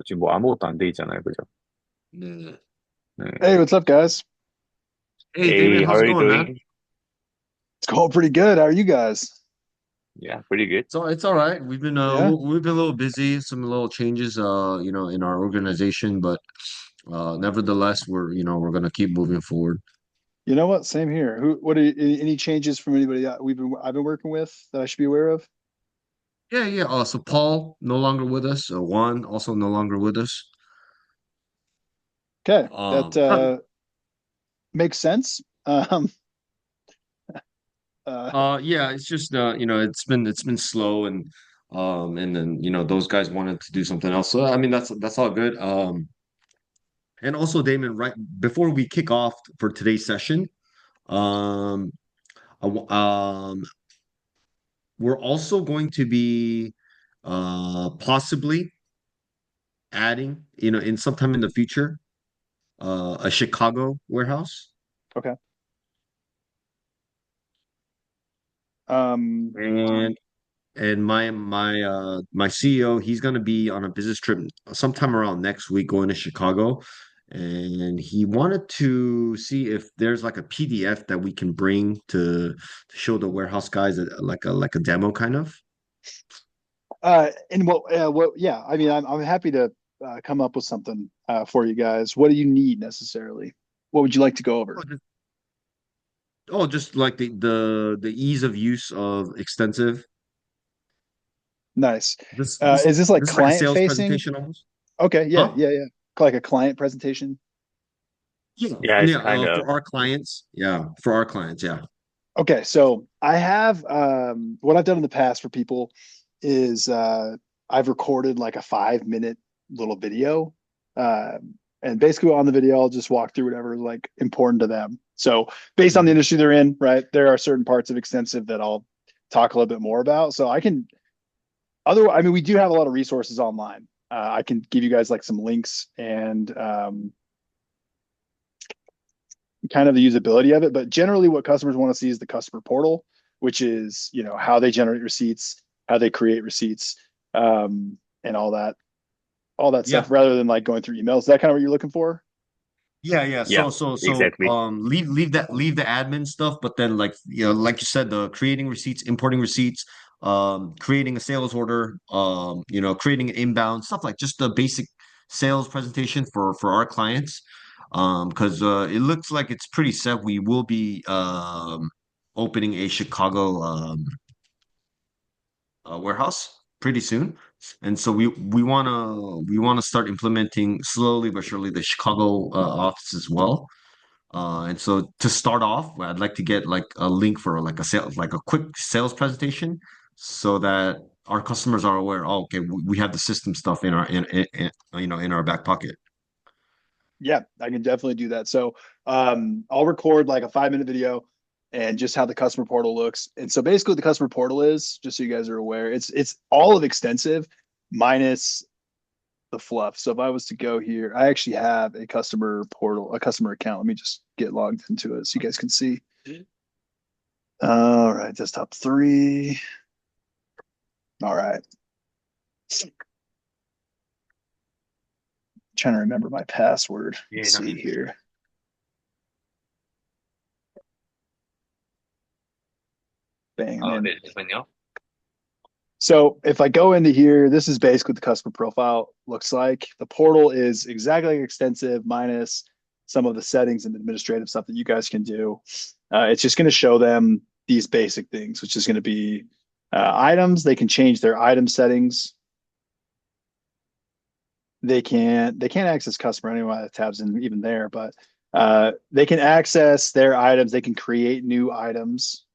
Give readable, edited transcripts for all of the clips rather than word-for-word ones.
지금 뭐 아무것도 안 돼 있잖아요. 그죠? 네. 네. Hey, what's up, guys? Hey, Damien, Hey, how how's it are you going, man? doing? It's going pretty good. How are you guys? Yeah, pretty good. So it's all right. Yeah. We've been a little busy, some little changes in our organization, but nevertheless we're gonna keep moving forward. You know what? Same here. What are any changes from anybody that I've been working with that I should be aware of? Yeah, yeah. So Paul no longer with us. Juan also no longer with us. Okay, that Uh, makes sense. Uh, yeah, it's just it's been slow and then those guys wanted to do something else. So I mean that's all good. And also Damon, right before we kick off for today's session, um, I w- we're also going to be possibly adding, in sometime in the future, a Chicago warehouse. okay. Um, And my CEO, he's gonna be on a business trip sometime around next week going to Chicago. And he wanted to see if there's like a PDF that we can bring to show the warehouse guys like a demo kind of. and yeah, I mean, I'm happy to come up with something for you guys. What do you need necessarily? What would you like to go over? Just like the ease of use of extensive. Nice. This this Is this like this is like a client sales facing? presentation almost. Okay, yeah, Huh? yeah, yeah. Like a client presentation. Yeah, Yeah, it's yeah. kind of. For our clients, yeah, for our clients, yeah. Okay, so I have what I've done in the past for people is I've recorded like a 5 minute little video. Uh, and basically on the video, I'll just walk through whatever is like important to them. So based on the Mhm. industry they're in, right, there are certain parts of extensive that I'll talk a little bit more about. So I can otherwise, I mean, we do have a lot of resources online. I can give you guys like some links and kind of the usability of it. But generally, what customers want to see is the customer portal, which is how they generate receipts, how they create receipts, and all that stuff, Yeah, rather than like going through emails. Is that kind of what you're looking for? yeah, yeah. Yeah, exactly. Leave the admin stuff, but then like you said, the creating receipts, importing receipts, creating a sales order, creating an inbound stuff like just the basic sales presentation for our clients. Because it looks like it's pretty set. We will be opening a Chicago warehouse pretty soon. And so we wanna start implementing slowly but surely the Chicago office as well. And so to start off, I'd like to get like a link for like like a quick sales presentation, so that our customers are aware. Oh, okay, we have the system stuff in our back pocket. Yeah, I can definitely do that. So I'll record like a 5 minute video and just how the customer portal looks. And so basically, what the customer portal is, just so you guys are aware, it's all of extensive minus the fluff. So if I was to go here, I actually have a customer portal, a customer account. Let me just get logged into it so you guys can see. All right, desktop three. All right. Trying to remember my password. Yeah, Let's no. see here. Bang, I'm Oh, in. 네, 잠시만요. So if I go into here, this is basically what the customer profile looks like. The portal is exactly like extensive minus some of the settings and administrative stuff that you guys can do. It's just going to show them these basic things, which is going to be items. They can change their item settings. They can't access customer anyway. The tabs in even there, but they can access their items. They can create new items,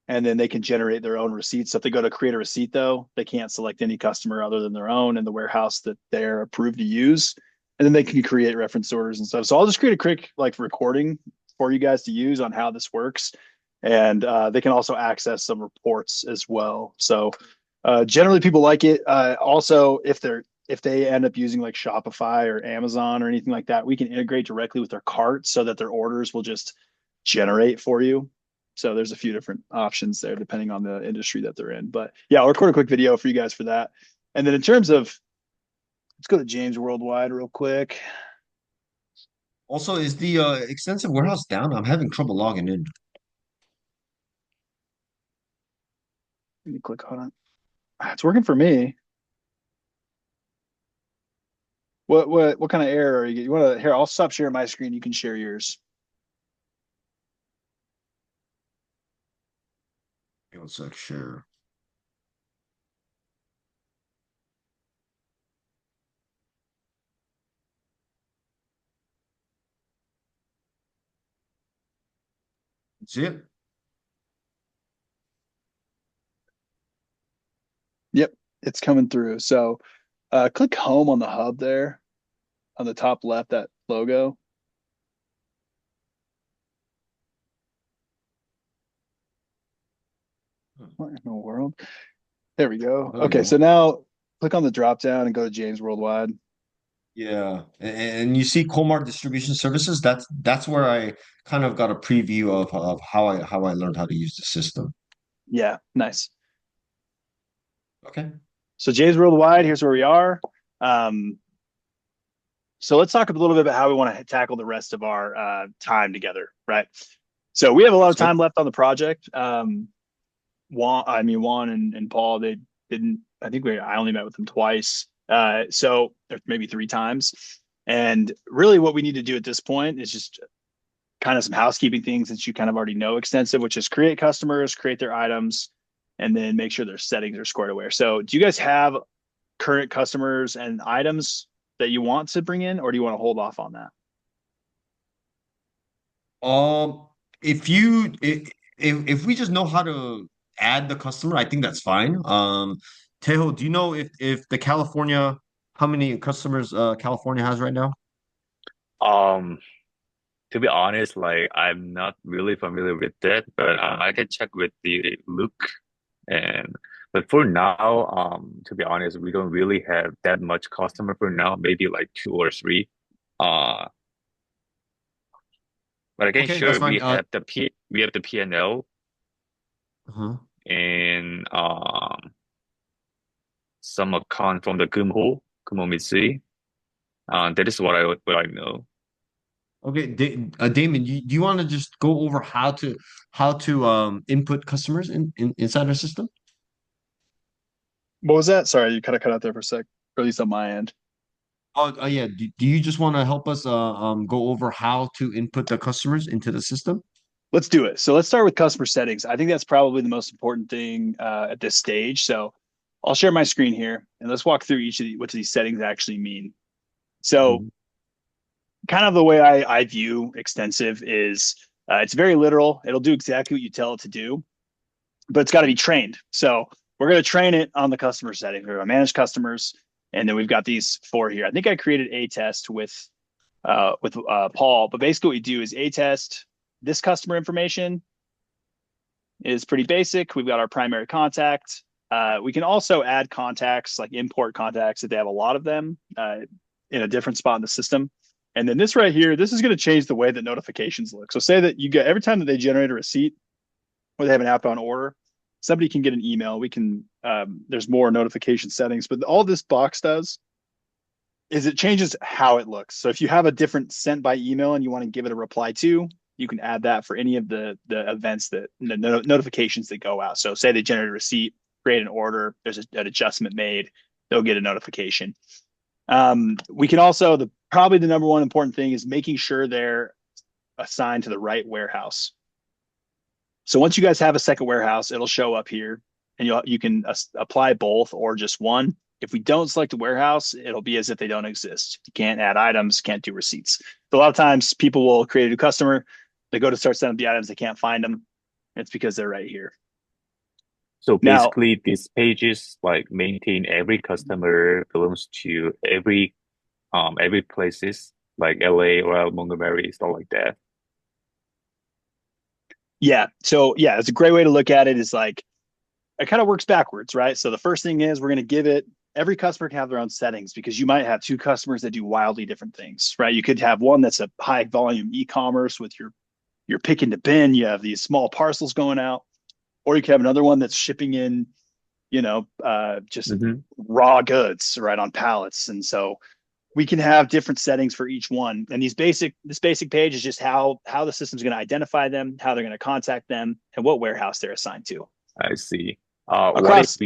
and then they can generate their own receipts. So if they go to create a receipt, though, they can't select any customer other than their own in the warehouse that they're approved to use. And then they can create reference orders and stuff. So I'll just create a quick like recording for you guys to use on how this works. And they can also access some reports as well. So generally people like it. Also, if they end up using like Shopify or Amazon or anything like that, we can integrate directly with their cart so that their orders will just generate for you. So there's a few different options there depending on the industry that they're in. But yeah, I'll record a quick video for you guys for that. And then in terms of Let's go to James Worldwide real quick. Also, is the extensive warehouse down? I'm having trouble logging in. Let me click on it. It's working for me. What kind of error are you getting? You want to here? I'll stop sharing my screen. You can share yours. One sec, share. See it? Yep, it's coming through. So click home on the hub there on the top left, that logo. What in the world? There we go. There we Okay, go. so now click on the drop down and go to James Worldwide. Yeah, and you see Colmar Distribution Services. That's where I kind of got a preview of how I learned how to use the system. Yeah, nice. Okay. So James Worldwide, here's where we are. So let's talk a little bit about how we want to tackle the rest of our time together, right? So we have a lot of That's good. time left on the project. Juan and Paul, they didn't. I think I only met with them twice, so or maybe three times. And really, what we need to do at this point is just kind of some housekeeping things that you kind of already know extensive, which is create customers, create their items, and then make sure their settings are squared away. So, do you guys have current customers and items that you want to bring in, or do you want to hold off on that? Um, if we just know how to add the customer, I think that's fine. Tejo, do you know if the California, how many customers California has right now? Um, to be honest, like I'm not really familiar with that, but I can check with the Luke and but for now, to be honest, we don't really have that much customer for now, maybe like two or three. Uh, but again, Okay, that's sure, fine. we have the P&L Uh-huh. and some account from the Kumho Mitsui. That is what I know. Okay, Damon, do you want to just go over how to input customers inside our system? What was that? Sorry, you kind of cut out there for a sec, or at least on my end. Yeah. Do you just want to help us go over how to input the customers into the system? Let's do it. So let's start with customer settings. I think that's probably the most important thing at this stage. So I'll share my screen here and let's walk through each of what these settings actually mean. So Mhm. kind of the way I view extensive is it's very literal. It'll do exactly what you tell it to do, but it's got to be trained. So we're going to train it on the customer setting. We're going to manage customers. And then we've got these four here. I think I created a test with Paul, but basically what we do is a test this customer information is pretty basic. We've got our primary contact. We can also add contacts, like import contacts if they have a lot of them in a different spot in the system. And then this right here, this is going to change the way that notifications look. So say that you get every time that they generate a receipt or they have an outbound order, somebody can get an email. We can there's more notification settings, but all this box does is it changes how it looks. So if you have a different sent by email and you want to give it a reply to, you can add that for any of the events that the notifications that go out. So say they generate a receipt, create an order, there's an adjustment made, they'll get a notification. We can also probably the number one important thing is making sure they're assigned to the right warehouse. So once you guys have a second warehouse, it'll show up here, and you can apply both or just one. If we don't select a warehouse, it'll be as if they don't exist. You can't add items, can't do receipts. So a lot of times people will create a new customer, they go to start setting up the items, they can't find them. It's because they're right here. So Now, basically, these pages like maintain every customer belongs to every places like LA or Montgomery, stuff like that. yeah. So yeah, it's a great way to look at it is like it kind of works backwards, right? So the first thing is we're going to give it every customer can have their own settings because you might have two customers that do wildly different things, right? You could have one that's a high volume e-commerce with your pick into bin, you have these small parcels going out, or you could have another one that's shipping in just Hmm. raw goods right on pallets. And so we can have different settings for each one. And this basic page is just how the system's going to identify them, how they're going to contact them, and what warehouse they're assigned to. I see. Across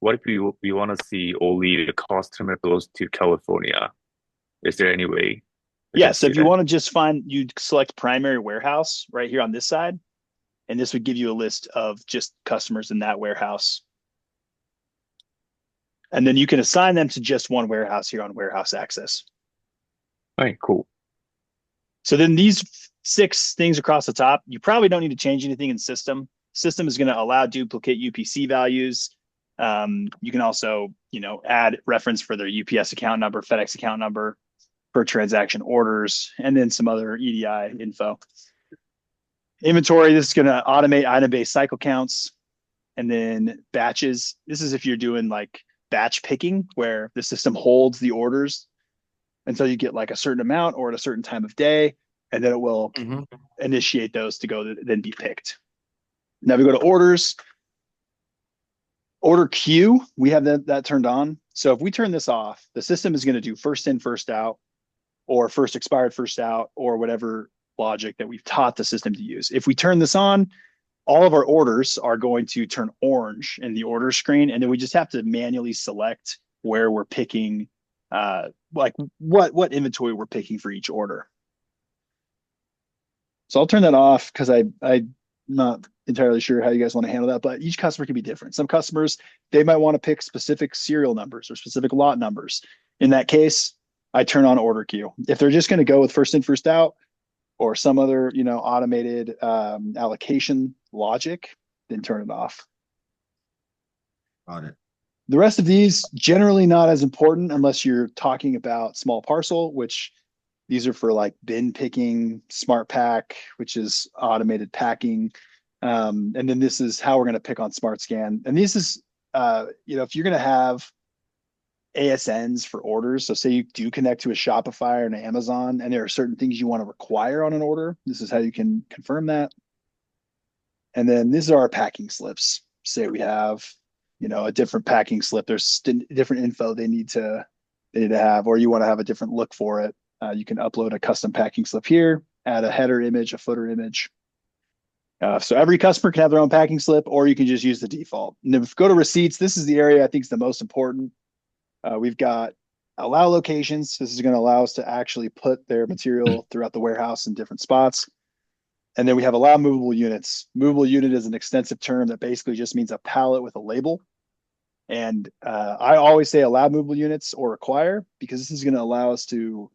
What if we want to see only the customer goes to California? Is there any way we Yeah, can so see if you that? want to just you'd select primary warehouse right here on this side, and this would give you a list of just customers in that warehouse. And then you can assign them to just one warehouse here on warehouse access. All right, cool. So then these 6 things across the top, you probably don't need to change anything in system. System is going to allow duplicate UPC values. You can also, add reference for their UPS account number, FedEx account number, per transaction orders, and then some other EDI info. Inventory, this is going to automate item-based cycle counts. And then batches, this is if you're doing like batch picking, where the system holds the orders until you get like a certain amount or at a certain time of day, and then it will Mhm. initiate those to go then be picked. Now we go to orders. Order queue, we have that turned on. So if we turn this off, the system is going to do first in, first out, or first expired, first out, or whatever logic that we've taught the system to use. If we turn this on, all of our orders are going to turn orange in the order screen, and then we just have to manually select where we're picking, like what inventory we're picking for each order. So I'll turn that off because I'm not entirely sure how you guys want to handle that, but each customer can be different. Some customers, they might want to pick specific serial numbers or specific lot numbers. In that case, I turn on order queue. If they're just going to go with first in, first out, or some other, automated allocation logic, then turn it off. Got it. The rest of these generally not as important unless you're talking about small parcel, which these are for like bin picking, smart pack, which is automated packing. And then this is how we're going to pick on smart scan. And this is, if you're going to have ASNs for orders, so say you do connect to a Shopify or an Amazon, and there are certain things you want to require on an order, this is how you can confirm that. And then these are our packing slips. Say we have, a different packing slip. There's different info they need to have, or you want to have a different look for it. You can upload a custom packing slip here, add a header image, a footer image. So every customer can have their own packing slip, or you can just use the default. And if we go to receipts, this is the area I think is the most important. We've got allow locations. This is going to allow us to actually put their material throughout the warehouse in different spots. And then we have allow movable units. Movable unit is an extensive term that basically just means a pallet with a label. And I always say allow movable units or require, because this is going to allow us to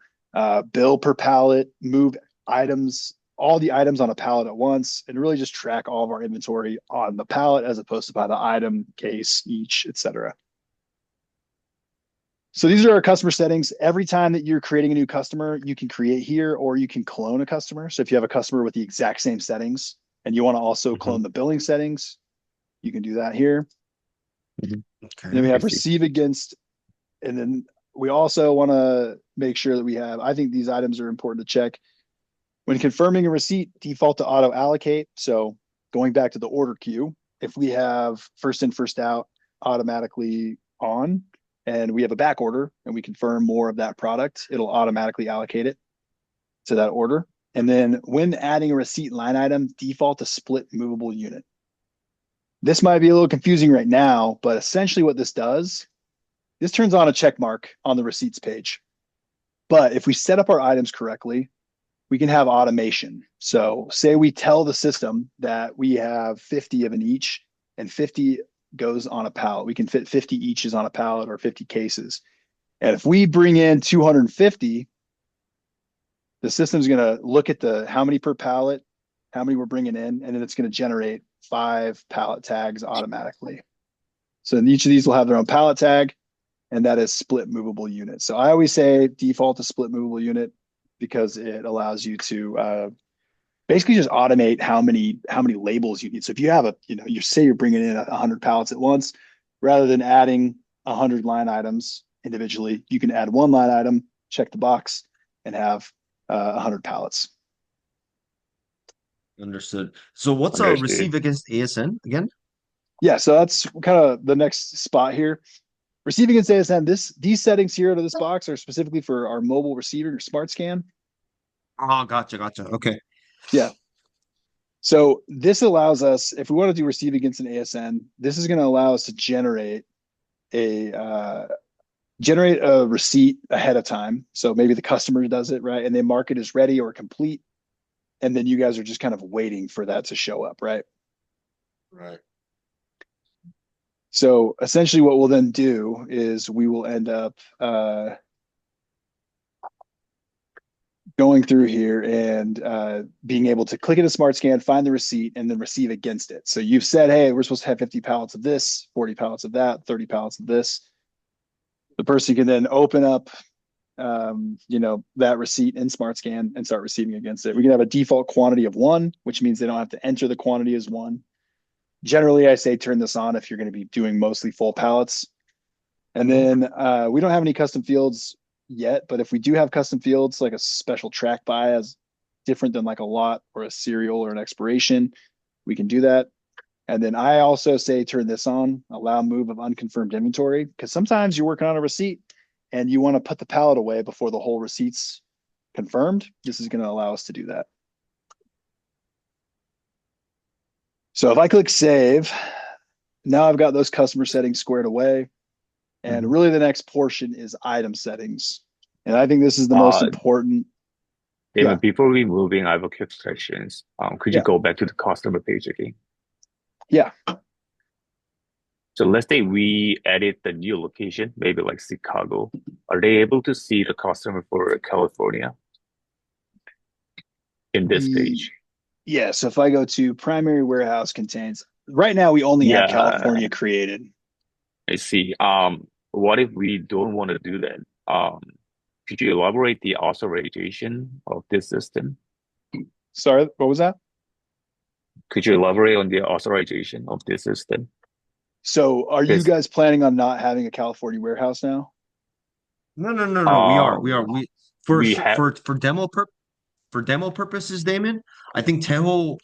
bill per pallet, move items, all the items on a pallet at once, and really just track all of our inventory on the pallet as opposed to by the item, case, each, etc. So these are our customer settings. Every time that you're creating a new customer, you can create here, or you can clone a customer. So if you have a customer with the exact same settings and you want to also clone the billing settings, you can do that here. Mhm. Okay. And then we I have see. receive against, and then we also want to make sure that we have, I think these items are important to check. When confirming a receipt, default to auto allocate. So going back to the order queue, if we have first in, first out automatically on, and we have a back order and we confirm more of that product, it'll automatically allocate it to that order. And then when adding a receipt line item, default to split movable unit. This might be a little confusing right now, but essentially what this does, this turns on a check mark on the receipts page. But if we set up our items correctly, we can have automation. So say we tell the system that we have 50 of an each and 50 goes on a pallet. We can fit 50 eaches on a pallet or 50 cases. And if we bring in 250, the system's going to look at how many per pallet, how many we're bringing in, and then it's going to generate 5 pallet tags automatically. So each of these will have their own pallet tag, and that is split movable unit. So I always say default to split movable unit because it allows you to basically just automate how many labels you need. So if you have you say you're bringing in 100 pallets at once, rather than adding 100 line items individually, you can add one line item, check the box, and have 100 pallets. Understood. So what's a Understood. receive against ASN again? Yeah, so that's kind of the next spot here. Receiving against ASN, these settings here to this box are specifically for our mobile receiver or smart scan. Oh, gotcha. Okay. Yeah. So this allows us, if we want to do receive against an ASN, this is going to allow us to a generate a receipt ahead of time. So maybe the customer does it, right? And they mark it as ready or complete. And then you guys are just kind of waiting for that to show up, right? Right. So essentially what we'll then do is we will end up going through here and being able to click in a smart scan, find the receipt, and then receive against it. So you've said, hey, we're supposed to have 50 pallets of this, 40 pallets of that, 30 pallets of this. The person can then open up that receipt in smart scan and start receiving against it. We can have a default quantity of one, which means they don't have to enter the quantity as one. Generally, I say turn this on if you're going to be doing mostly full pallets. And then we don't have any custom fields yet, but if we do have custom fields, like a special track by as different than like a lot or a serial or an expiration, we can do that. And then I also say turn this on, allow move of unconfirmed inventory, because sometimes you're working on a receipt and you want to put the pallet away before the whole receipt's confirmed. This is going to allow us to do that. So if I click save, now I've got those customer settings squared away. And really the next portion is item settings. And I think this is the most important. David, before we moving, I have a quick questions. Could you go back to the customer page again? Yeah. So let's say we edit the new location, maybe like Chicago. Are they able to see the customer for California in this page? Yeah. So if I go to primary warehouse contains, right now we only have California created. I see. What if we don't want to do that? Could you elaborate the authorization of this system? Sorry, what was that? Could you elaborate on the authorization of this system? So are you guys planning on not having a California warehouse now? No. We are. For demo purposes, Damon, I think Tejo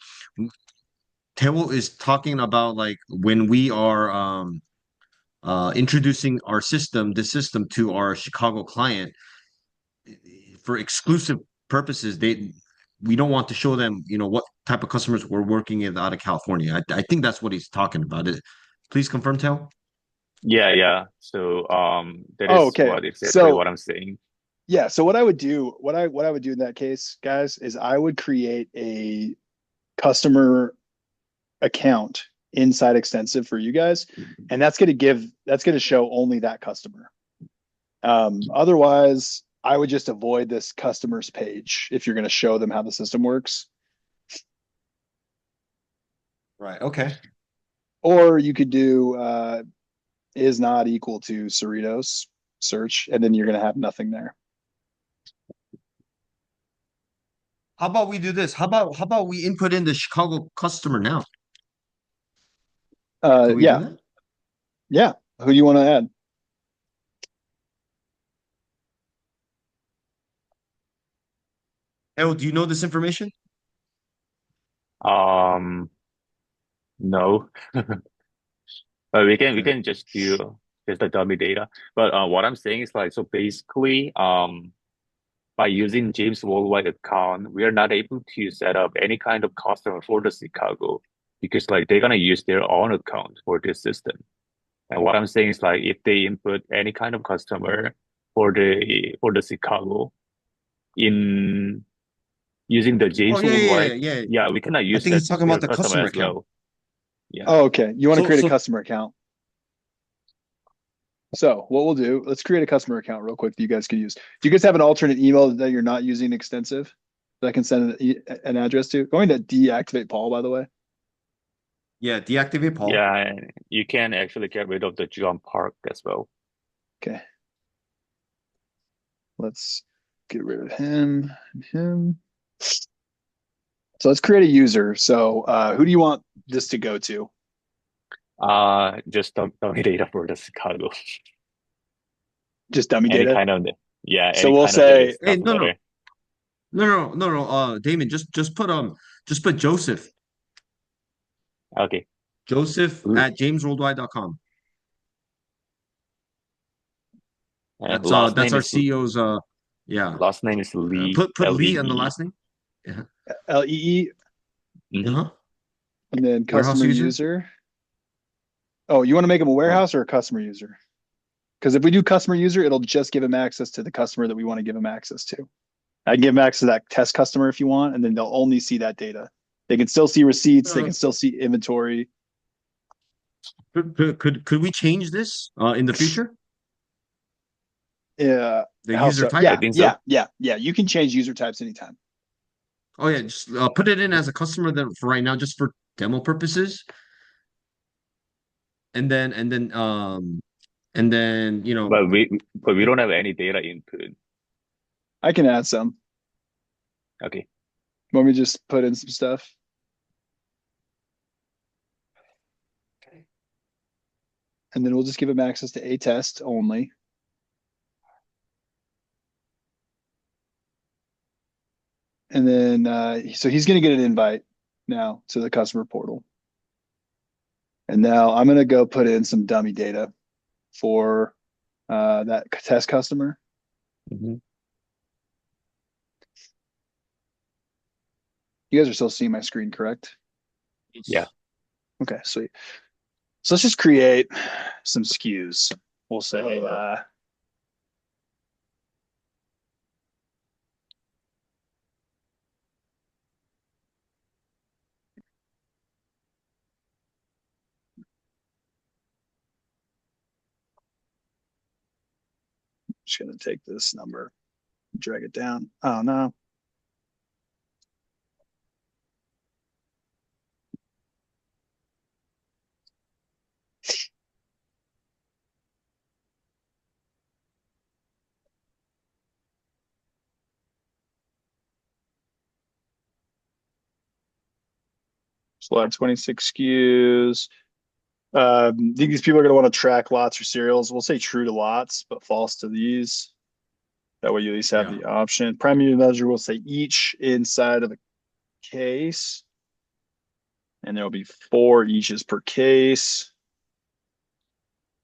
is talking about like when we are introducing this system to our Chicago client for exclusive purposes. We don't want to show them, what type of customers we're working with out of California. I think that's what he's talking about. Please confirm, Teo. Yeah. So that is exactly what I'm saying. Yeah. So what I would do, what I would do in that case, guys, is I would create a customer account inside Extensive for you guys, and that's going to show only that customer. Otherwise, I would just avoid this customers page if you're going to show them how the system works. Right. Okay. Or you could do is not equal to Cerritos search, and then you're going to have nothing there. How about we do this? How about we input in the Chicago customer now? Yeah. Yeah. Who do you want to add? El, do you know this information? No. But we can just do just the dummy data. But what I'm saying is like, so basically, by using James Worldwide account, we are not able to set up any kind of customer for the Chicago because like they're gonna use their own account for this system. And what I'm saying is like if they input any kind of customer for the Chicago in using the James Worldwide, yeah, we cannot use I think he's talking about the customer account. Well. Yeah. Oh, okay. You want to create a customer account. So what we'll do, let's create a customer account real quick that you guys can use. Do you guys have an alternate email that you're not using Extensive that I can send an address to? Going to deactivate Paul, by the way. Yeah, deactivate Paul. Yeah, and you can actually get rid of the John Park as well. Okay. Let's get rid of him. So let's create a user. So who do you want this to go to? Just dummy data for the Chicago. Just dummy any data? Kind of, yeah. So we'll say, hey, no. Damon, just put Joseph. Okay. Joseph L- at jamesworldwide.com. And last That's name our is CEO's yeah. last name is Lee, Put Lee on the Lee. last name. Yeah. LEE, Mm-hmm. Uh-huh. and then Warehouse customer user. user. Oh, you want to make them a Oh, warehouse or a customer user? Because if we do customer user, it'll just give them access to the customer that we want to give them access to. I can give them access to that test customer if you want, and then they'll only see that data. They can still see receipts. They uh, can still see inventory. could we change this in the future? Yeah. The How user so? type? I Yeah, think so. yeah, yeah, yeah. You can change user types anytime. Oh yeah, just put it in as a customer then for right now, just for demo purposes, and then you know. But we don't have any data input. I can add some. Okay. Want me to just put in some stuff? And then we'll just give them access to a test only. And then, so he's going to get an invite now to the customer portal. And now I'm going to go put in some dummy data for that test customer. Mm-hmm. You guys are still seeing my screen, correct? Yeah. Okay, sweet. So let's just create some SKUs. We'll say, just going to take this number, drag it down. Oh, no. So we'll have 26 SKUs. These people are going to want to track lots or serials. We'll say true to lots, but false to these. That way you at least have Yeah. the option. Primary measure will say each inside of a case. And there will be 4 eaches per case.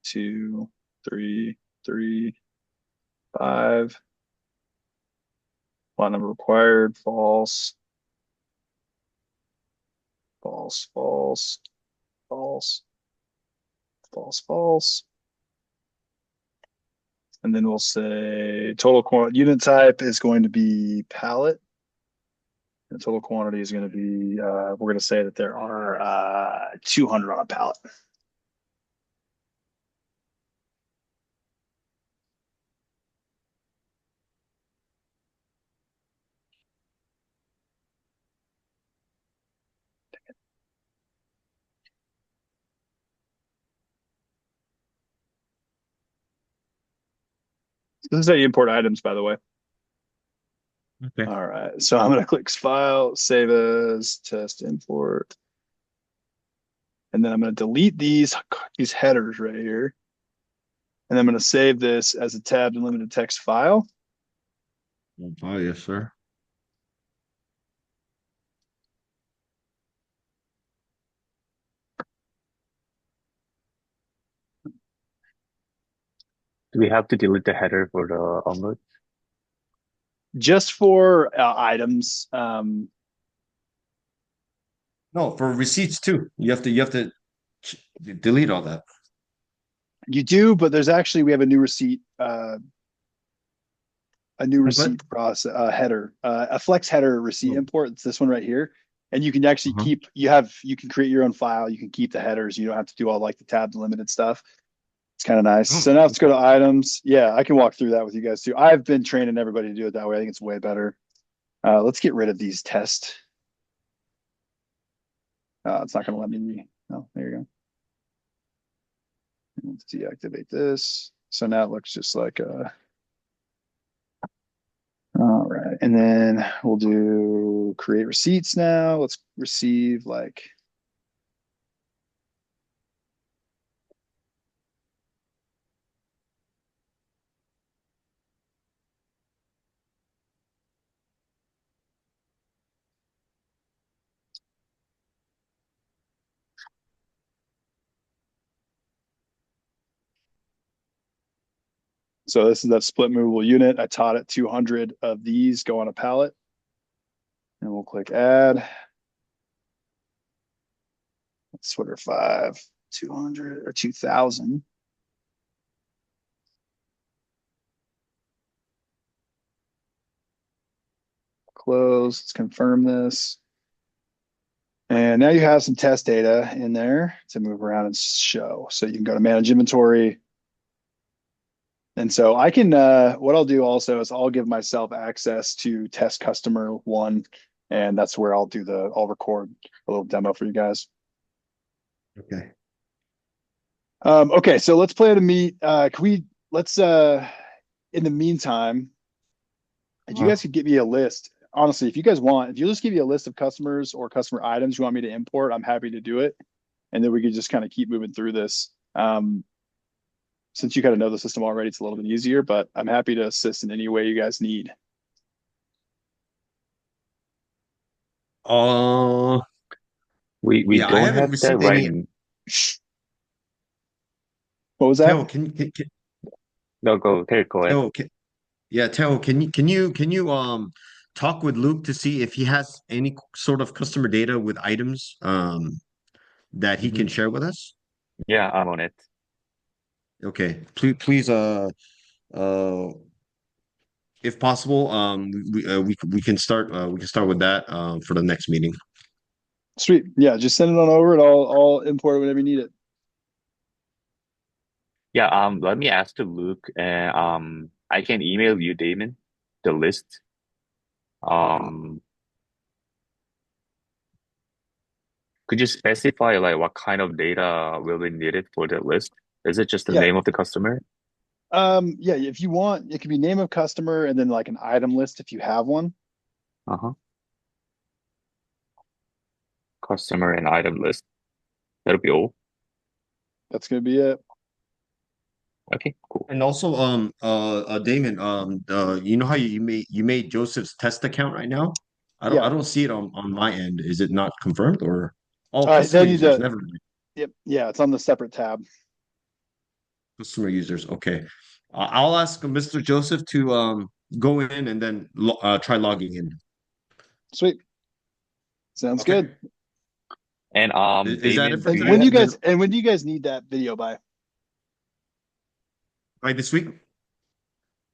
2, 3, 3, 5. Lot number required, false, false, false, false, false, false. And then we'll say total unit type is going to be pallet. The total quantity is going to be, we're going to say that there are 200 on a pallet. This is how you import items, by the way. Okay. All right. So I'm going to click File, Save as, Test Import. And then I'm going to delete these headers right here. And I'm going to save this as a tabbed and limited text file. Oh yes, sir. Do we have to delete the header for the omelet? Just for items. No, for receipts too. You have to delete all that. You do, but there's actually, we have a new Template? receipt process header, a flex header receipt Oh. import. It's this one right here. And you can actually Uh-huh. you can create your own file. You can keep the headers. You don't have to do all like the tab limited stuff. It's kind of nice. Oh, So now let's go okay. to items. Yeah, I can walk through that with you guys too. I've been training everybody to do it that way. I think it's way better. Let's get rid of these tests. It's not going to let me. Oh, there you go. Let's deactivate this. So now it looks just like all right. And then we'll do create receipts now. Let's receive like So this is that split movable unit. I taught it 200 of these go on a pallet. And we'll click add. Sweater 5, 200 or 2000. Close. Let's confirm this. And now you have some test data in there to move around and show. So you can go to manage inventory. And so I can, what I'll do also is I'll give myself access to test customer 1. And that's where I'll record a little demo for you guys. Okay. Okay, so let's plan a meet. In the meantime, if you guys could get me a list, honestly, if you guys want, if you just give me a list of customers or customer items you want me to import, I'm happy to do it. And then we could just kind of keep moving through this. Since you kind of know the system already, it's a little bit easier, but I'm happy to assist in any way you guys need. We Yeah, I don't haven't have that received right. any. What was that? Teo, No, go ahead. Teo, Teo, can you talk with Luke to see if he has any sort of customer data with items that he can Mhm. share with us? Yeah, I'm on it. Okay, please if possible, we can start with that for the next meeting. Sweet. Yeah, just send it on over and I'll import it whenever you need it. Yeah, let me ask to Luke, and I can email you, Damon, the list. Um, could you specify like what kind of data will be needed for the list? Is it just the Yeah. name of the customer? Yeah, if you want, it could be name of customer and then like an item list if you have one. Uh-huh. Customer and item list. That'll be all. That's gonna be it. Okay, cool. And also, Damon, you know how you made Joseph's test account right now? Yeah. I don't see it on my end. Is it not confirmed or all All right, customer then you users? do. Never mind. Yep. Yeah, it's on the separate tab. Customer users. Okay. I'll ask Mr. Joseph to go in and then try logging in. Sweet. Sounds Okay. good. And Is that it Damon, for do And you when today? do you have Then guys need that video by? by this week?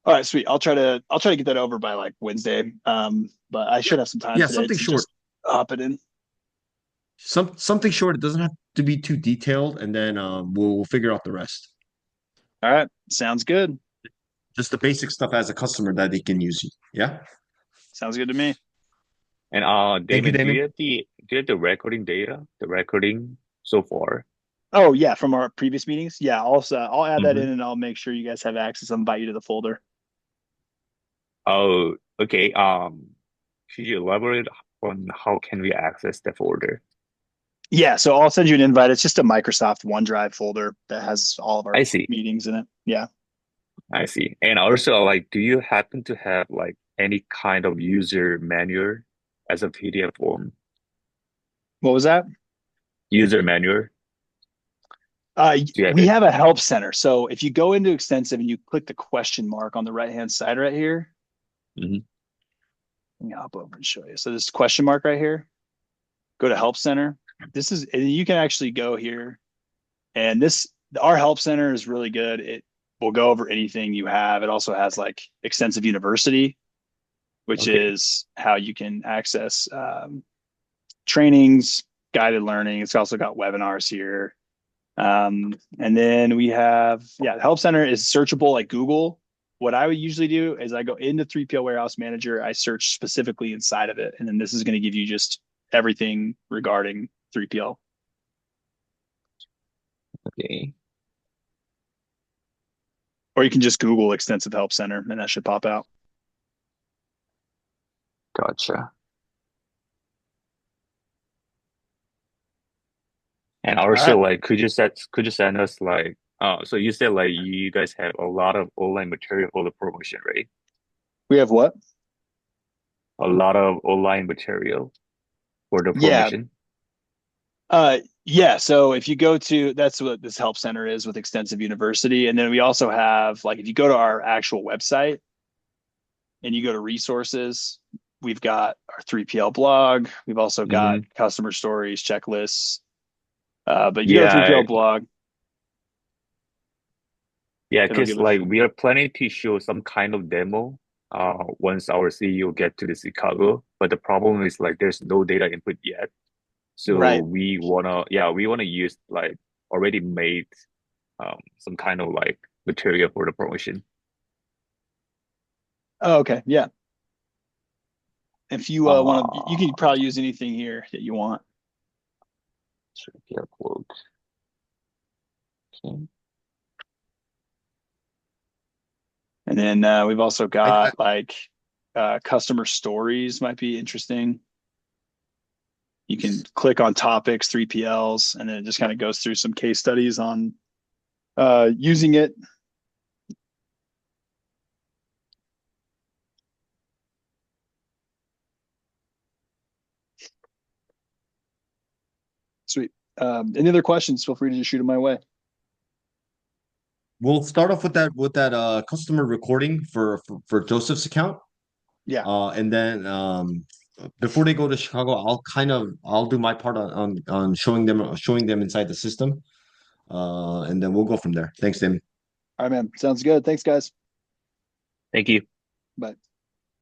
All right, sweet. I'll try to get that over by like Wednesday. But I Yeah. should have some time Yeah, today something to short. just hop it in. Something short. It doesn't have to be too detailed, and then we'll figure out the rest. All right, sounds good. Just the basic stuff as a customer that they can use. Yeah. Sounds good to me. and Thank you, Damon, Damon. do you have the recording data? The recording so far? Oh yeah, from our previous meetings. Yeah, also I'll add that Mm-hmm. in and I'll make sure you guys have access. I'll invite you to the folder. Oh, okay. Could you elaborate on how can we access the folder? Yeah, so I'll send you an invite. It's just a Microsoft OneDrive folder that has all of our I see. meetings in it. Yeah. I see. And also, like, do you happen to have like any kind of user manual as a PDF form? What was that? User manual? Do you have We it? have a help center. So if you go into extensive and you click the question mark on the right hand side right here, Hmm. let me hop over and show you. So this question mark right here, go to help center. And you can actually go here and our help center is really good. It will go over anything you have. It also has like extensive university, which Okay. is how you can access trainings, guided learning. It's also got webinars here. And then we have, the help center is searchable like Google. What I would usually do is I go into 3PL Warehouse Manager, I search specifically inside of it. And then this is going to give you just everything regarding 3PL. Okay. Or you can just Google Extensive Help Center and that should pop out. Gotcha. And also, All right. like, could you send us like, so you said like you guys have a lot of online material for the promotion, right? We have what? A lot of online material for the Yeah. promotion. Uh, Yeah, so if you go to, that's what this help center is with Extensive University. And then we also have, like, if you go to our actual website and you go to resources, we've got our 3PL blog. We've also got Hmm. customer stories, checklists. But you go to Yeah, 3PL blog, yeah, it'll because give it. like we are planning to show some kind of demo once our CEO get to the Chicago. But the problem is like there's no data input yet. So Right. we wanna use like already made some kind of like material for the promotion. Oh, okay. Yeah. If you want to, you Uh, can probably use anything here that you want. yeah, quote. Okay. And then we've also I got like customer stories might be interesting. You can click on topics, 3PLs, and then it just kind of goes through some case studies on using it. Sweet. Any other questions? Feel free to just shoot them my way. We'll start off with that customer recording for Joseph's account. Yeah. And then before they go to Chicago, I'll do my part on showing them inside the system. And then we'll go from there. Thanks, Tim. All right, man. Sounds good. Thanks, guys. Thank you. Bye.